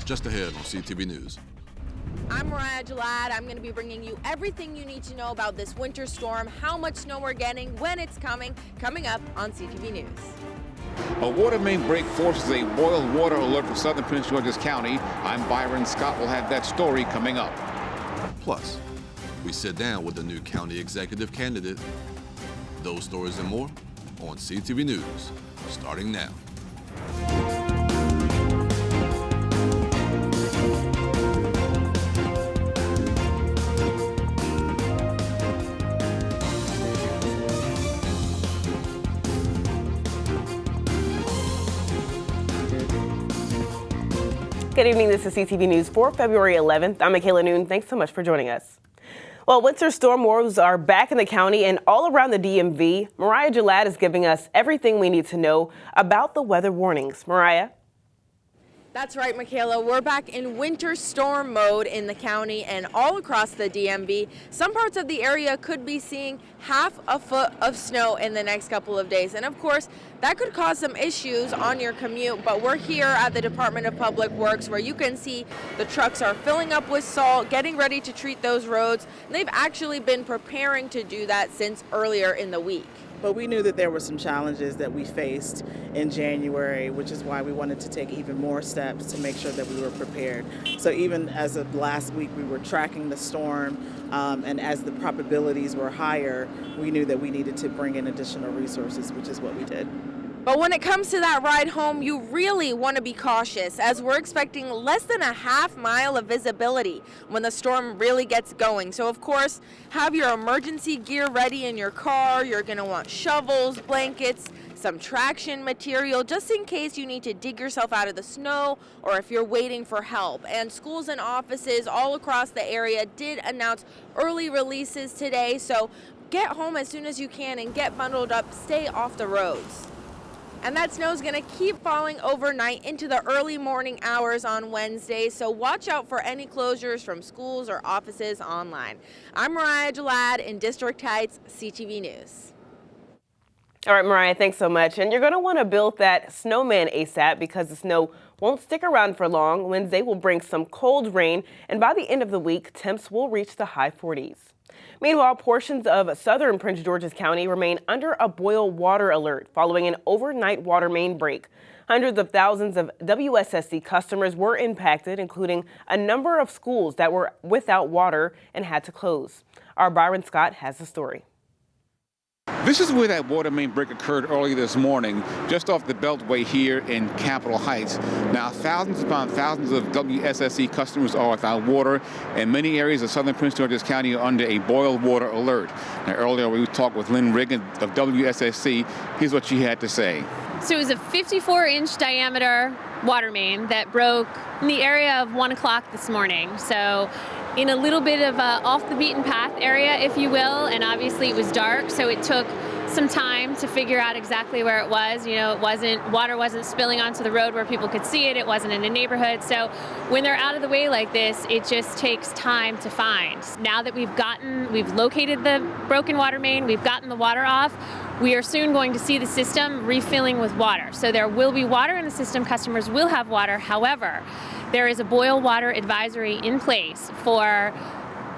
just ahead on CTV News. I'm Mariah Jalad. I'm going to be bringing you everything you need to know about this winter storm, how much snow we're getting, when it's coming up on CTV News. A water main break forces a boil water alert for southern Prince George's County. I'm Byron Scott. We'll have that story coming up. Plus, we sit down with the new county executive candidate. Those stories and more on CTV News, starting now. Good evening, this is CTV News for February 11th. I'm Michaela Noon. Thanks so much for joining us. Well, winter storm warnings are back in the county and all around the DMV. Mariah Jalad is giving us everything we need to know about the weather warnings. Mariah? That's right, Michaela. We're back in winter storm mode in the county and all across the DMV. Some parts of the area could be seeing half a foot of snow in the next couple of days. And of course, that could cause some issues on your commute. But we're here at the Department of Public Works where you can see the trucks are filling up with salt, getting ready to treat those roads. And they've actually been preparing to do that since earlier in the week. But we knew that there were some challenges that we faced in January, which is why we wanted to take even more steps to make sure that we were prepared. So even as of last week, we were tracking the storm, and as the probabilities were higher, we knew that we needed to bring in additional resources, which is what we did. But when it comes to that ride home, you really want to be cautious as we're expecting less than a half mile of visibility when the storm really gets going. So of course, have your emergency gear ready in your car. You're going to want shovels, blankets, some traction material, just in case you need to dig yourself out of the snow or if you're waiting for help. And schools and offices all across the area did announce early releases today. So get home as soon as you can and get bundled up, stay off the roads. And that snow is going to keep falling overnight into the early morning hours on Wednesday, so watch out for any closures from schools or offices online. I'm Mariah Jalad in District Heights, CTV News. All right, Mariah, thanks so much. And you're going to want to build that snowman ASAP because the snow won't stick around for long. Wednesday will bring some cold rain, and by the end of the week, temps will reach the high 40s. Meanwhile, portions of southern Prince George's County remain under a boil water alert following an overnight water main break. Hundreds of thousands of WSSC customers were impacted, including a number of schools that were without water and had to close. Our Byron Scott has the story. This is where that water main break occurred early this morning, just off the Beltway here in Capitol Heights. Now, thousands upon thousands of WSSC customers are without water, and many areas of southern Prince George's County are under a boil water alert. Now, earlier we talked with Lynn Riggin of WSSC. Here's what she had to say. So it was a 54-inch diameter water main that broke in the area of 1 o'clock this morning. So in a little bit of a off the beaten path area, if you will, and obviously it was dark, so it took some time to figure out exactly where it was. You know, water wasn't spilling onto the road where people could see it. It wasn't in a neighborhood. So when they're out of the way like this, it just takes time to find. Now that we've located the broken water main, we've gotten the water off, we are soon going to see the system refilling with water. So there will be water in the system. Customers will have water. However, there is a boil water advisory in place for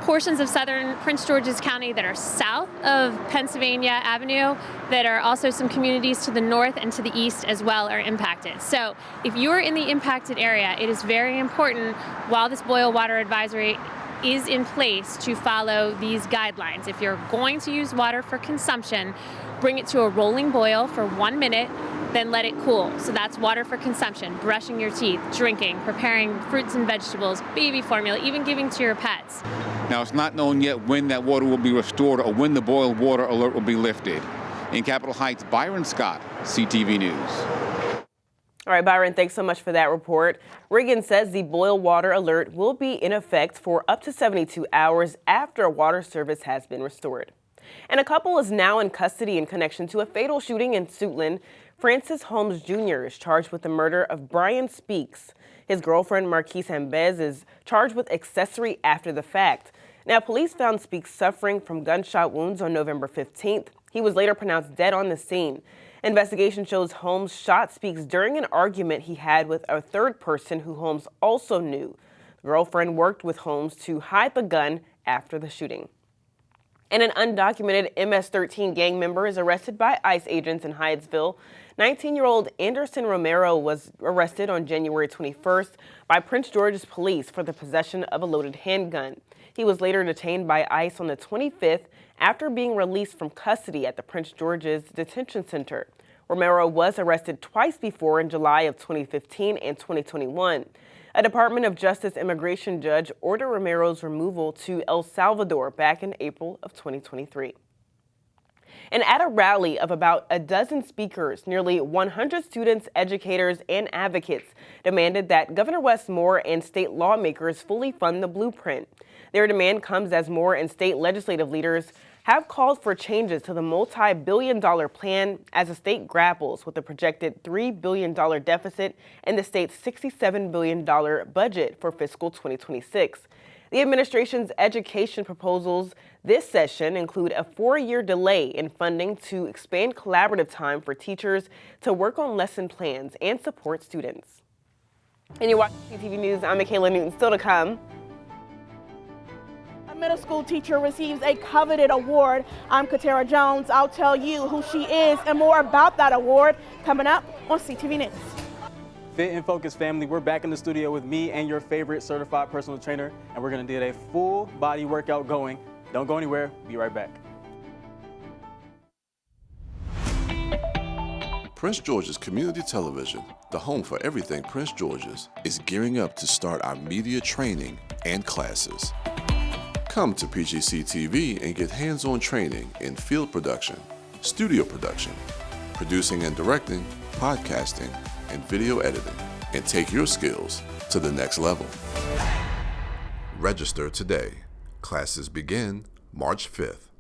portions of southern Prince George's County that are south of Pennsylvania Avenue, that are also some communities to the north and to the east as well are impacted. So if you're in the impacted area, it is very important while this boil water advisory is in place to follow these guidelines. If you're going to use water for consumption, bring it to a rolling boil for 1 minute, then let it cool. So that's water for consumption, brushing your teeth, drinking, preparing fruits and vegetables, baby formula, even giving to your pets. Now, it's not known yet when that water will be restored or when the boil water alert will be lifted. In Capitol Heights, Byron Scott, CTV News. All right, Byron, thanks so much for that report. Riggin says the boil water alert will be in effect for up to 72 hours after a water service has been restored. And a couple is now in custody in connection to a fatal shooting in Suitland. Francis Holmes Jr. is charged with the murder of Brian Speaks. His girlfriend, Marquise Hambez, is charged with accessory after the fact. Now, police found Speaks suffering from gunshot wounds on November 15th. He was later pronounced dead on the scene. Investigation shows Holmes shot Speaks during an argument he had with a third person who Holmes also knew. The girlfriend worked with Holmes to hide the gun after the shooting. And an undocumented MS-13 gang member is arrested by ICE agents in Hyattsville. 19-year-old Anderson Romero was arrested on January 21st by Prince George's police for the possession of a loaded handgun. He was later detained by ICE on the 25th after being released from custody at the Prince George's Detention Center. Romero was arrested twice before in July of 2015 and 2021. A Department of Justice immigration judge ordered Romero's removal to El Salvador back in April of 2023. And at a rally of about a dozen speakers, nearly 100 students, educators, and advocates demanded that Governor Wes Moore and state lawmakers fully fund the blueprint. Their demand comes as Moore and state legislative leaders have called for changes to the multi-billion-dollar plan as the state grapples with the projected $3 billion deficit in the state's $67 billion budget for fiscal 2026. The administration's education proposals this session include a 4-year delay in funding to expand collaborative time for teachers to work on lesson plans and support students. And you're watching CTV News. I'm Michaela Newton. Still to come. Middle school teacher receives a coveted award. I'm Katara Jones. I'll tell you who she is and more about that award coming up on CTV News. Fit and Focus family, we're back in the studio with me and your favorite certified personal trainer, and we're going to get a full body workout going. Don't go anywhere. Be right back. Prince George's Community Television, the home for everything Prince George's, is gearing up to start our media training and classes. Come to PGCTV and get hands-on training in field production, studio production, producing and directing, podcasting, and video editing, and take your skills to the next level. Register today. Classes begin March 5th.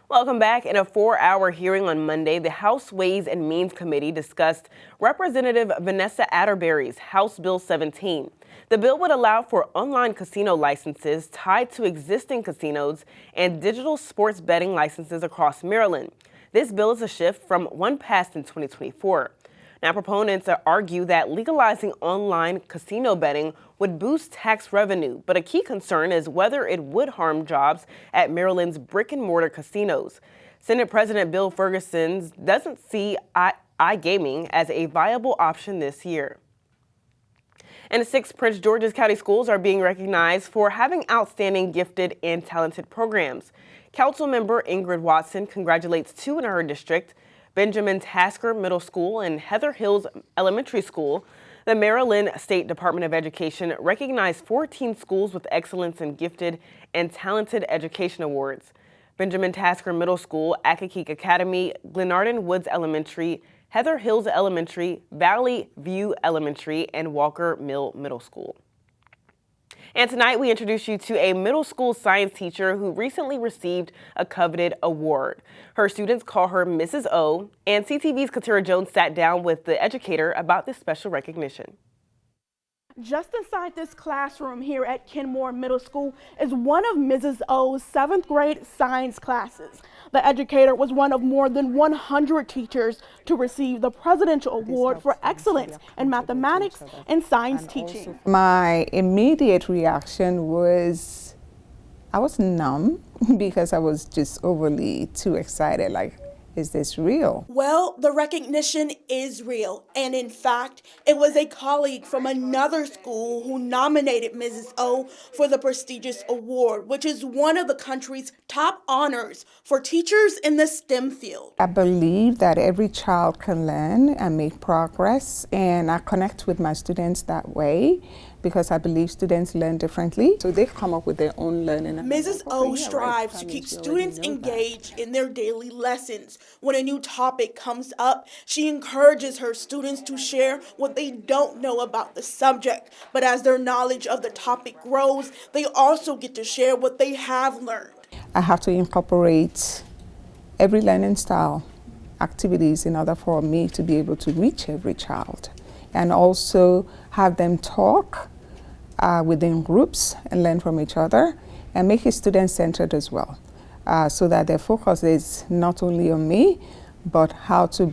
Welcome back. In a 4-hour hearing on Monday, the House Ways and Means Committee discussed Representative Vanessa Atterbury's House Bill 17. The bill would allow for online casino licenses tied to existing casinos and digital sports betting licenses across Maryland. This bill is a shift from one passed in 2024. Now, proponents argue that legalizing online casino betting would boost tax revenue, but a key concern is whether it would harm jobs at Maryland's brick-and-mortar casinos. Senate President Bill Ferguson doesn't see iGaming as a viable option this year. And 6 Prince George's County schools are being recognized for having outstanding, gifted, and talented programs. Councilmember Ingrid Watson congratulates 2 in her district, Benjamin Tasker Middle School and Heather Hills Elementary School. The Maryland State Department of Education recognized 14 schools with Excellence in Gifted and Talented Education Awards. Benjamin Tasker Middle School, Accokeek Academy, Glenarden Woods Elementary, Heather Hills Elementary, Valley View Elementary, and Walker Mill Middle School. And tonight we introduce you to a middle school science teacher who recently received a coveted award. Her students call her Mrs. O, and CTV's Katira Jones sat down with the educator about this special recognition. Just inside this classroom here at Kenmore Middle School is one of Mrs. O's 7th grade science classes. The educator was one of more than 100 teachers to receive the Presidential Award for Excellence in Mathematics and Science Teaching. My immediate reaction was, I was numb because I was just overly too excited, like, is this real? Well, the recognition is real. And in fact, it was a colleague from another school who nominated Mrs. O for the prestigious award, which is one of the country's top honors for teachers in the STEM field. I believe that every child can learn and make progress, and I connect with my students that way because I believe students learn differently. So they've come up with their own learning. Mrs. O strives to keep students engaged in their daily lessons. When a new topic comes up, she encourages her students to share what they don't know about the subject. But as their knowledge of the topic grows, they also get to share what they have learned. I have to incorporate every learning style activities in order for me to be able to reach every child, and also have them talk within groups and learn from each other, and make it student-centered as well. so that their focus is not only on me, but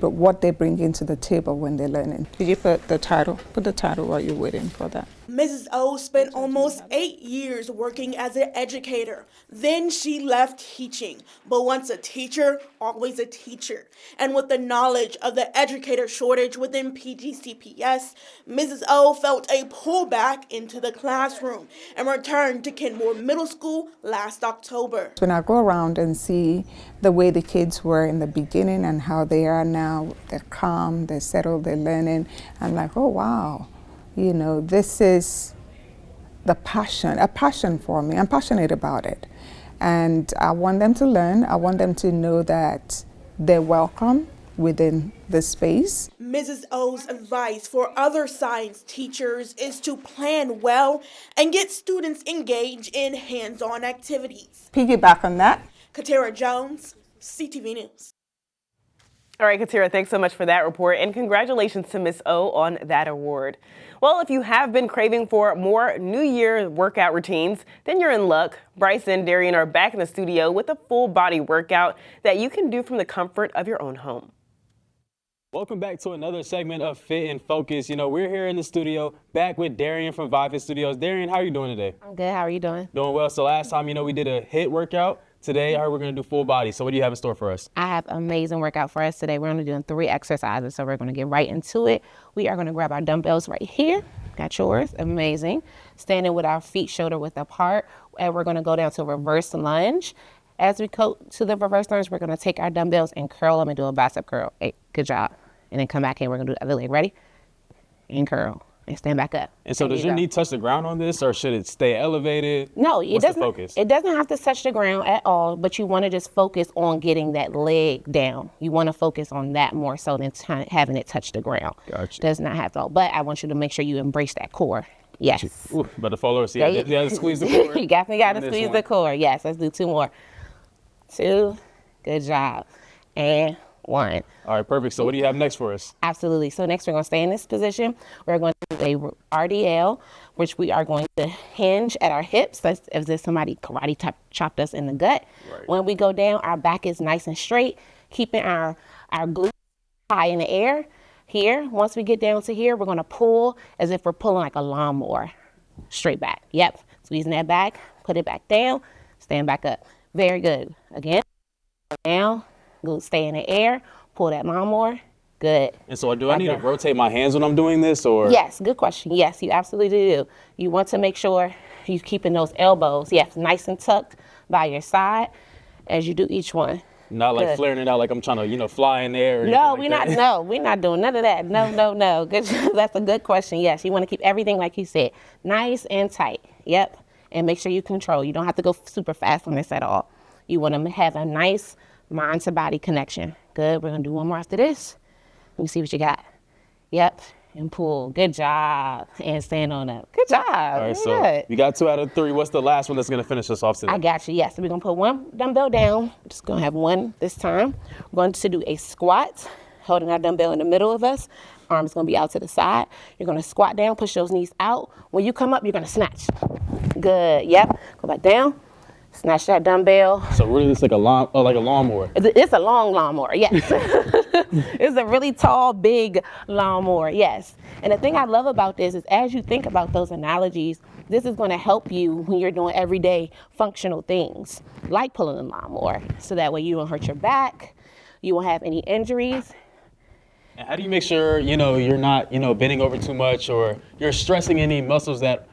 what they bring into the table when they're learning. Did you put the title? Put the title while you're waiting for that. Mrs. O spent almost 8 years working as an educator. Then she left teaching. But once a teacher, always a teacher. And with the knowledge of the educator shortage within PGCPS, Mrs. O felt a pullback into the classroom and returned to Kenmore Middle School last October. When I go around and see the way the kids were in the beginning and how they are now, they're calm, they're settled, they're learning, I'm like, oh wow. You know, this is a passion for me. I'm passionate about it. And I want them to learn. I want them to know that they're welcome within the space. Mrs. O's advice for other science teachers is to plan well and get students engaged in hands-on activities. Piggyback on that. Katera Jones, CTV News. All right, Katira, thanks so much for that report, and congratulations to Miss O on that award. Well, if you have been craving for more New Year workout routines, then you're in luck. Bryce and Darian are back in the studio with a full body workout that you can do from the comfort of your own home. Welcome back to another segment of Fit and Focus. You know, we're here in the studio back with Darian from Vive Studios. Darian, how are you doing today? I'm good. How are you doing? Doing well. So last time, we did a HIIT workout. Today, we're going to do full body. So what do you have in store for us? I have an amazing workout for us today. We're going to do 3 exercises, so we're going to get right into it. We are going to grab our dumbbells right here. Got yours. Amazing. Standing with our feet shoulder width apart, and we're going to go down to a reverse lunge. As we go to the reverse lunge, we're going to take our dumbbells and curl them and do a bicep curl. Hey, good job. And then come back here. We're going to do the other leg. Ready? And curl. And stand back up. And so does your knee touch the ground on this, or should it stay elevated? No, it doesn't. Focus? It doesn't have to touch the ground at all, but you want to just focus on getting that leg down. You want to focus on that more so than having it touch the ground. Gotcha. Does not have to, but I want you to make sure you embrace that core. Yes. Ooh, but the follow, see, you got to squeeze the core. You definitely got to squeeze the core. Yes, let's do 2 more. 2, good job. And 1. All right, perfect. So what do you have next for us? Absolutely. So next we're going to stay in this position. We're going to do a RDL, which we are going to hinge at our hips. That's as if somebody karate chopped us in the gut. Right. When we go down, our back is nice and straight, keeping our glutes high in the air. Here, once we get down to here, we're going to pull as if we're pulling like a lawnmower. Straight back. Yep. Squeezing that back, put it back down, stand back up. Very good. Again, down. Stay in the air, pull that lawnmower, good. And so do I need to rotate my hands when I'm doing this, or? Yes, good question. Yes, you absolutely do. You want to make sure you're keeping those elbows, yes, nice and tucked by your side as you do each one. Not like flaring it out like I'm trying to, fly in there. No, we're not doing none of that. No. Good. That's a good question. Yes, you want to keep everything like you said, nice and tight. Yep, and make sure you control. You don't have to go super fast on this at all. You want to have a nice mind to body connection. Good. We're going to do 1 more after this. Let me see what you got. Yep. And pull. Good job. And stand on up. Good job. All right, so you got 2 out of 3. What's the last one that's going to finish us off today? I got you. Yes. So we're going to put 1 dumbbell down. We're just going to have 1 this time. We're going to do a squat, holding our dumbbell in the middle of us. Arms going to be out to the side. You're going to squat down, push those knees out. When you come up, you're going to snatch. Good. Yep. Go back down. Snatch that dumbbell. So really it's like a lawnmower. It's a long lawnmower, yes. It's a really tall, big lawnmower, yes. And the thing I love about this is as you think about those analogies, this is going to help you when you're doing everyday functional things, like pulling a lawnmower. So that way you won't hurt your back, you won't have any injuries. And how do you make sure, you're not, bending over too much, or you're stressing any muscles that,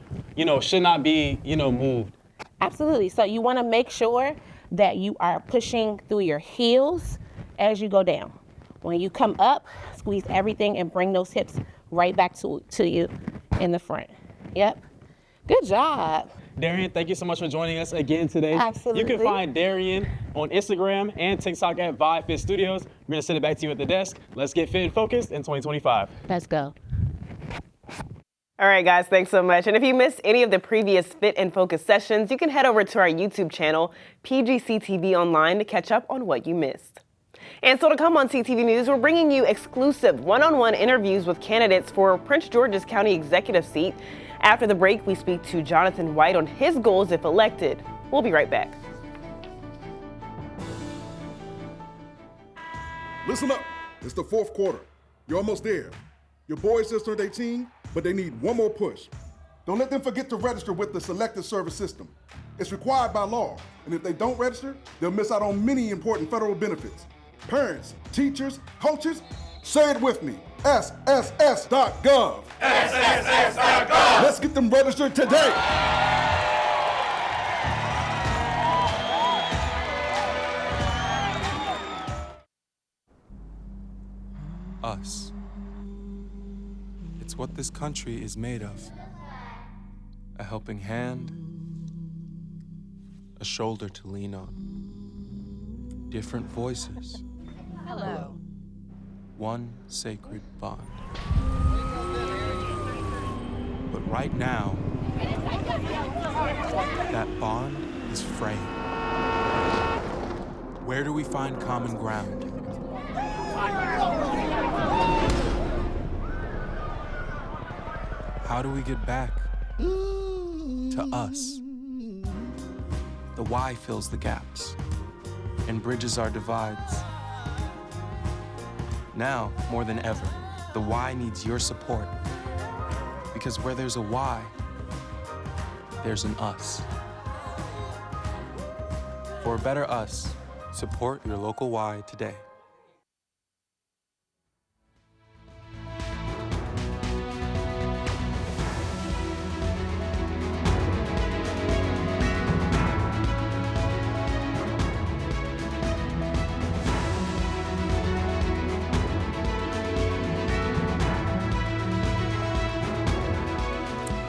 should not be, moved? Absolutely. So you want to make sure that you are pushing through your heels as you go down. When you come up, squeeze everything and bring those hips right back to you in the front. Yep. Good job. Darian, thank you so much for joining us again today. Absolutely. You can find Darian on Instagram and TikTok at Vive Fit Studios. We're going to send it back to you at the desk. Let's get fit and focused in 2025. Let's go. All right, guys, thanks so much. And if you missed any of the previous Fit and Focus sessions, you can head over to our YouTube channel, PGCTV Online, to catch up on what you missed. And so to come on CTV News, we're bringing you exclusive one-on-one interviews with candidates for Prince George's County Executive seat. After the break, we speak to Jonathan White on his goals if elected. We'll be right back. Listen up. It's the fourth quarter. You're almost there. Your boys just turned 18, but they need one more push. Don't let them forget to register with the Selective Service System. It's required by law, and if they don't register, they'll miss out on many important federal benefits. Parents, teachers, coaches, say it with me. SSS.gov. SSS.gov. Let's get them registered today. Us. It's what this country is made of. A helping hand, a shoulder to lean on. Different voices. Hello. One sacred bond. But right now, that bond is fraying. Where do we find common ground? How do we get back to us? The why fills the gaps and bridges our divides. Now, more than ever, the why needs your support. Because where there's a why, there's an us. For a better us, support your local why today.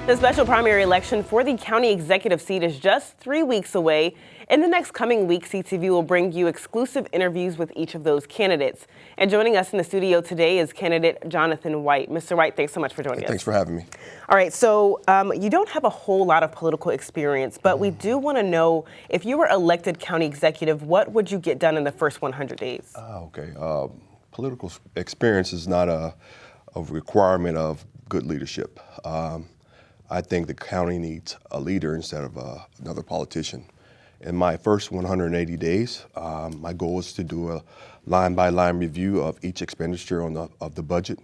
The special primary election for the county executive seat is just 3 weeks away. In the next coming week, CTV will bring you exclusive interviews with each of those candidates. And joining us in the studio today is candidate Jonathan White. Mr. White, thanks so much for joining us. Thanks for having me. All right, so you don't have a whole lot of political experience, but we do want to know, if you were elected county executive, what would you get done in the first 100 days? Okay. Political experience is not a requirement of good leadership. I think the county needs a leader instead of another politician. In my first 180 days, my goal is to do a line-by-line review of each expenditure of the budget.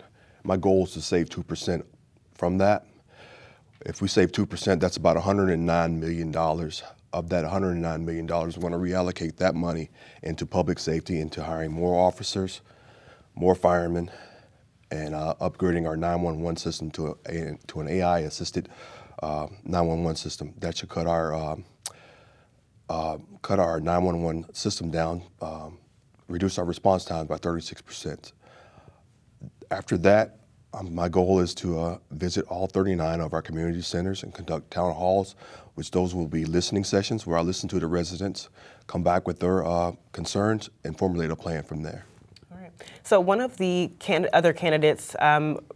My goal is to save 2% from that. If we save 2%, that's about $109 million. Of that $109 million, we're going to reallocate that money into public safety, into hiring more officers, more firemen, and upgrading our 911 system to an AI-assisted 911 system. That should cut our 911 system down, reduce our response times by 36%. After that, my goal is to visit all 39 of our community centers and conduct town halls, which those will be listening sessions where I listen to the residents, come back with their concerns, and formulate a plan from there. So one of the other candidates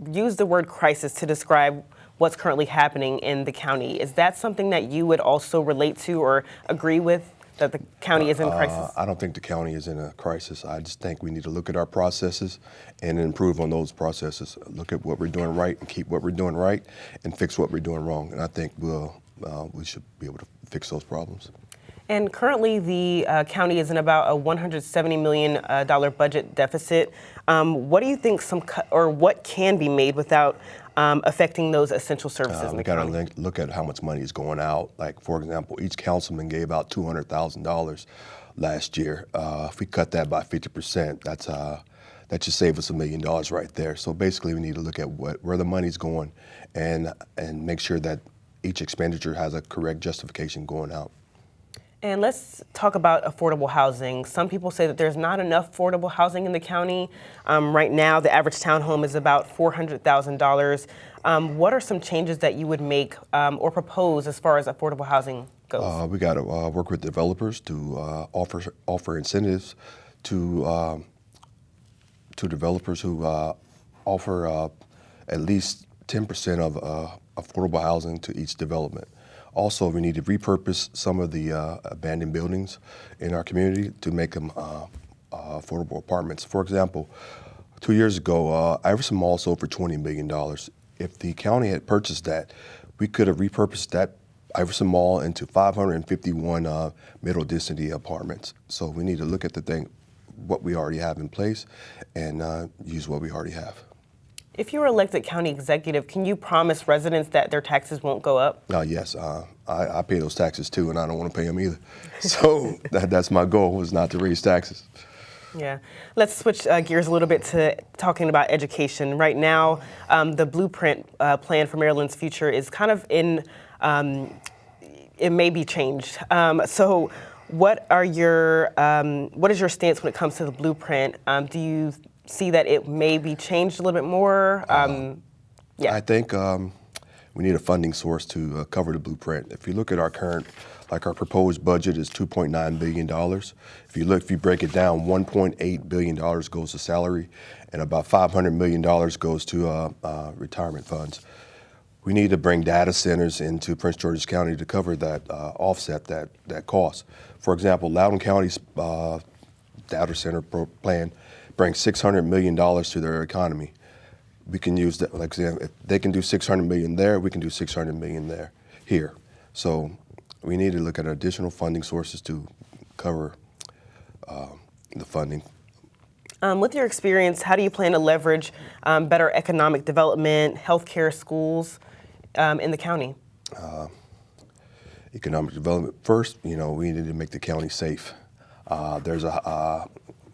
used the word crisis to describe what's currently happening in the county. Is that something that you would also relate to or agree with, that the county is in crisis? I don't think the county is in a crisis. I just think we need to look at our processes and improve on those processes. Look at what we're doing right and keep what we're doing right and fix what we're doing wrong. And I think we should be able to fix those problems. And currently, the county is in about a $170 million budget deficit. What do you think what can be made without affecting those essential services in the county? We got to look at how much money is going out. Like, for example, each councilman gave out $200,000 last year. If we cut that by 50%, that should save us $1 million right there. So basically, we need to look at where the money's going and make sure that each expenditure has a correct justification going out. And let's talk about affordable housing. Some people say that there's not enough affordable housing in the county. Right now, the average townhome is about $400,000. What are some changes that you would make or propose as far as affordable housing goes? We got to work with developers to offer incentives to developers who offer at least 10% of affordable housing to each development. Also, we need to repurpose some of the abandoned buildings in our community to make them affordable apartments. For example, 2 years ago, Iverson Mall sold for $20 million. If the county had purchased that, we could have repurposed that Iverson Mall into 551 middle density apartments. So we need to look at the thing what we already have in place and use what we already have. If you were elected county executive, can you promise residents that their taxes won't go up? Yes, I pay those taxes too, and I don't want to pay them either. So that's my goal, is not to raise taxes. Yeah. Let's switch gears a little bit to talking about education. Right now, the blueprint plan for Maryland's future is kind of in, it may be changed. So what is your stance when it comes to the blueprint? Do you see that it may be changed a little bit more? I think we need a funding source to cover the blueprint. If you look at our current, like our proposed budget is $2.9 billion. If you break it down, $1.8 billion goes to salary and about $500 million goes to retirement funds. We need to bring data centers into Prince George's County to cover that, offset that cost. For example, Loudoun County's data center plan brings $600 million to their economy. We can use that, like I said, if they can do $600 million there, we can do $600 million here. So we need to look at additional funding sources to cover the funding. With your experience, how do you plan to leverage better economic development, healthcare, schools in the county? Economic development first. We need to make the county safe.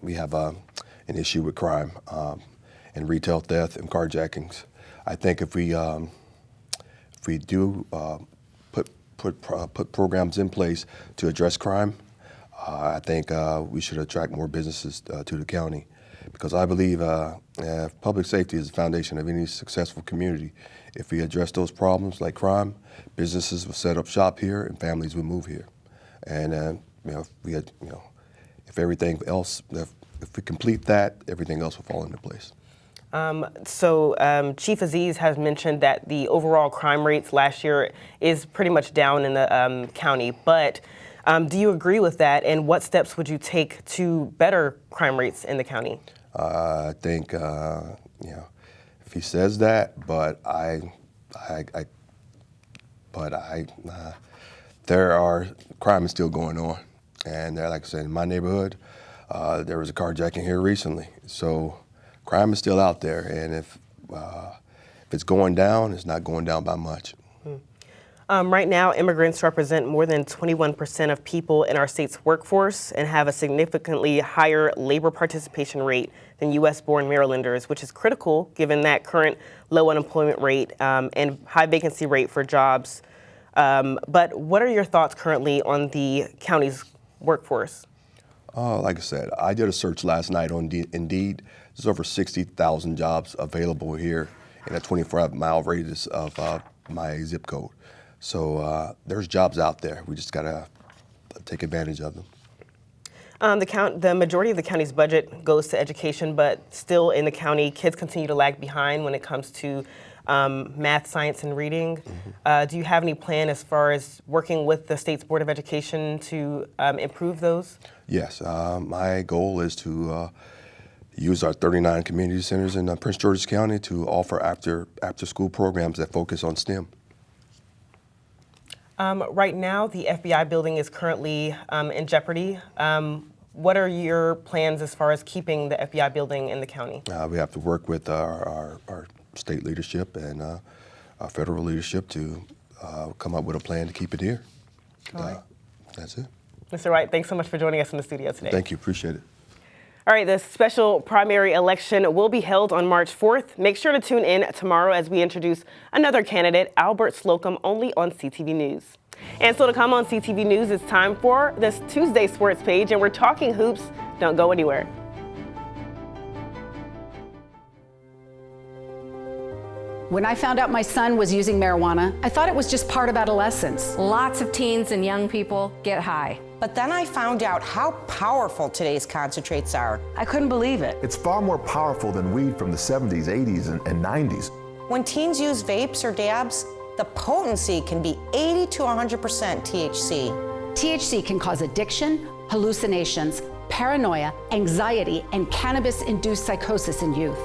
We have an issue with crime and retail theft and carjackings. I think if we do put programs in place to address crime, I think we should attract more businesses to the county, because I believe public safety is the foundation of any successful community. If we address those problems like crime, businesses will set up shop here and families will move here. And if everything else, if we complete that, everything else will fall into place. Chief Aziz has mentioned that the overall crime rates last year is pretty much down in the county, but do you agree with that, and what steps would you take to better crime rates in the county? I think, if he says that, but crime is still going on. And like I said, in my neighborhood, there was a carjacking here recently. So crime is still out there, and if it's going down, it's not going down by much. Right now, immigrants represent more than 21% of people in our state's workforce and have a significantly higher labor participation rate than U.S.-born Marylanders, which is critical given that current low unemployment rate and high vacancy rate for jobs. But what are your thoughts currently on the county's workforce? Like I said, I did a search last night on Indeed. There's over 60,000 jobs available here in a 24-mile radius of my zip code. So there's jobs out there. We just got to take advantage of them. The majority of the county's budget goes to education, but still in the county, kids continue to lag behind when it comes to math, science, and reading. Do you have any plan as far as working with the state's Board of Education to improve those? Yes, my goal is to use our 39 community centers in Prince George's County to offer after-school programs that focus on STEM. Right now, the FBI building is currently in jeopardy. What are your plans as far as keeping the FBI building in the county? We have to work with our state leadership and our federal leadership to come up with a plan to keep it here. That's it. Mr. Wright, thanks so much for joining us in the studio today. Thank you, appreciate it. All right, the special primary election will be held on March 4th. Make sure to tune in tomorrow as we introduce another candidate, Albert Slocum, only on CTV News. And so to come on CTV News, it's time for this Tuesday Sports Page, and we're talking hoops. Don't go anywhere. When I found out my son was using marijuana, I thought it was just part of adolescence. Lots of teens and young people get high. But then I found out how powerful today's concentrates are. I couldn't believe it. It's far more powerful than weed from the 70s, 80s, and 90s. When teens use vapes or dabs, the potency can be 80 to 100% THC. THC can cause addiction, hallucinations, paranoia, anxiety, and cannabis-induced psychosis in youth.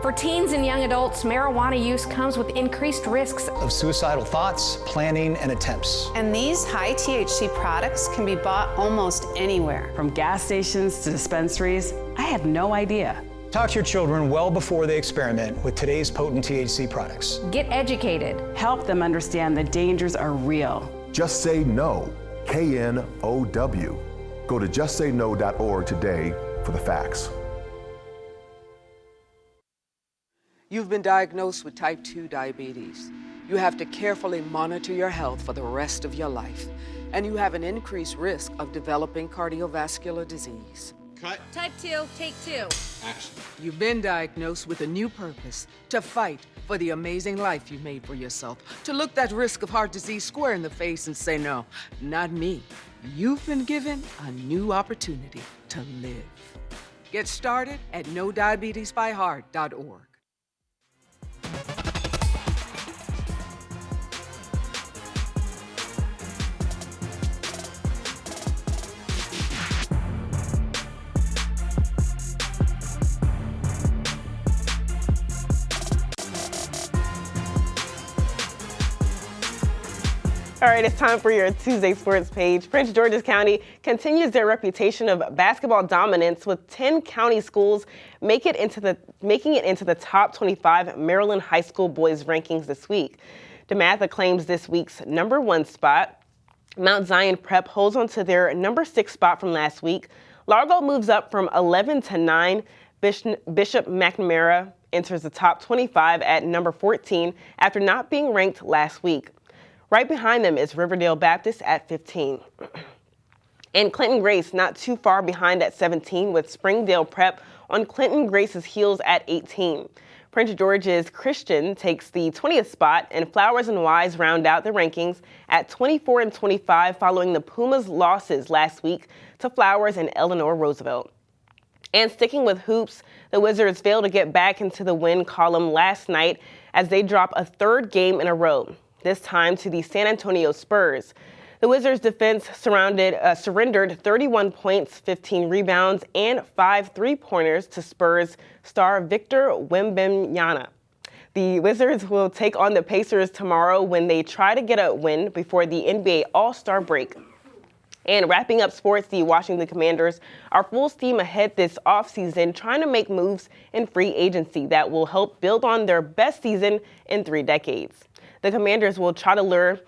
For teens and young adults, marijuana use comes with increased risks of suicidal thoughts, planning, and attempts. And these high THC products can be bought almost anywhere. From gas stations to dispensaries, I had no idea. Talk to your children well before they experiment with today's potent THC products. Get educated. Help them understand the dangers are real. Just Say No, KNOW. Go to justsayno.org today for the facts. You've been diagnosed with type 2 diabetes. You have to carefully monitor your health for the rest of your life, and you have an increased risk of developing cardiovascular disease. Cut. Type 2, take 2. Action. You've been diagnosed with a new purpose, to fight for the amazing life you made for yourself, to look that risk of heart disease square in the face and say, no, not me. You've been given a new opportunity to live. Get started at NoDiabetesByHeart.org. All right, it's time for your Tuesday Sports page. Prince George's County continues their reputation of basketball dominance, with 10 county schools making it into the top 25 Maryland high school boys rankings this week. DeMatha claims this week's #1 spot. Mount Zion Prep holds on to their #6 spot from last week. Largo moves up from 11 to 9. Bishop McNamara enters the top 25 at #14 after not being ranked last week. Right behind them is Riverdale Baptist at 15. And Clinton Grace not too far behind at 17, with Springdale Prep on Clinton Grace's heels at 18. Prince George's Christian takes the 20th spot, and Flowers and Wise round out the rankings at 24 and 25 following the Pumas' losses last week to Flowers and Eleanor Roosevelt. And sticking with hoops, the Wizards failed to get back into the win column last night as they drop a third game in a row, this time to the San Antonio Spurs. The Wizards' defense surrendered 31 points, 15 rebounds, and 5 three-pointers to Spurs star Victor Wembanyama. The Wizards will take on the Pacers tomorrow when they try to get a win before the NBA All-Star break. And wrapping up sports, the Washington Commanders are full steam ahead this offseason, trying to make moves in free agency that will help build on their best season in 3 decades. The Commanders will try to lure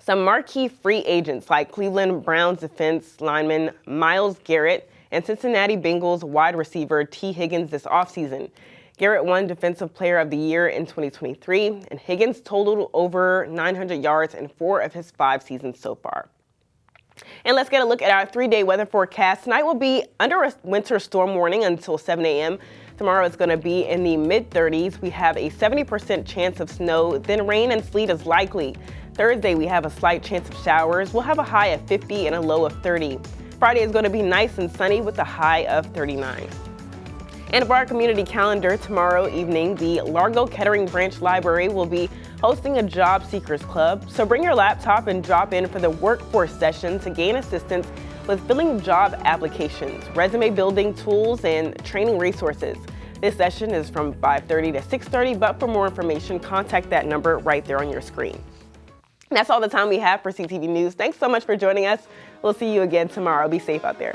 some marquee free agents like Cleveland Browns defense lineman Myles Garrett and Cincinnati Bengals wide receiver T. Higgins this offseason. Garrett won Defensive Player of the Year in 2023, and Higgins totaled over 900 yards in 4 of his 5 seasons so far. And let's get a look at our 3-day weather forecast. Tonight will be under a winter storm warning until 7 a.m. Tomorrow it's going to be in the mid-30s. We have a 70% chance of snow, then rain and sleet is likely. Thursday we have a slight chance of showers. We'll have a high of 50 and a low of 30. Friday is going to be nice and sunny with a high of 39. And for our community calendar, tomorrow evening, the Largo Kettering Branch Library will be hosting a job seekers club. So bring your laptop and drop in for the workforce session to gain assistance with filling job applications, resume building tools, and training resources. This session is from 5:30 to 6:30, but for more information, contact that number right there on your screen. That's all the time we have for CTV News. Thanks so much for joining us. We'll see you again tomorrow. Be safe out there.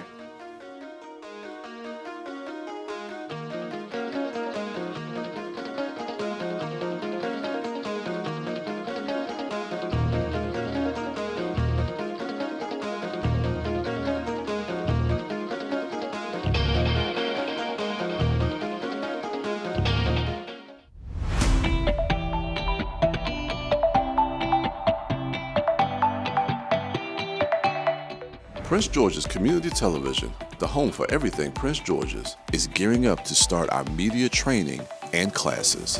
Prince George's Community Television, the home for everything Prince George's, is gearing up to start our media training and classes.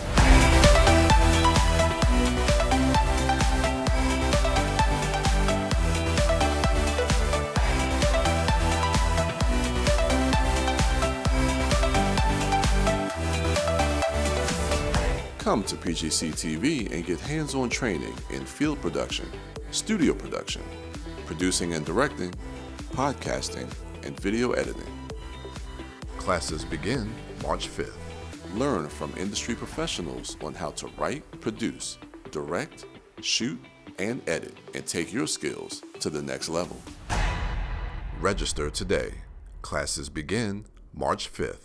Come to PGCTV and get hands-on training in field production, studio production, producing and directing, podcasting, and video editing. Classes begin March 5th. Learn from industry professionals on how to write, produce, direct, shoot, and edit, and take your skills to the next level. Register today. Classes begin March 5th.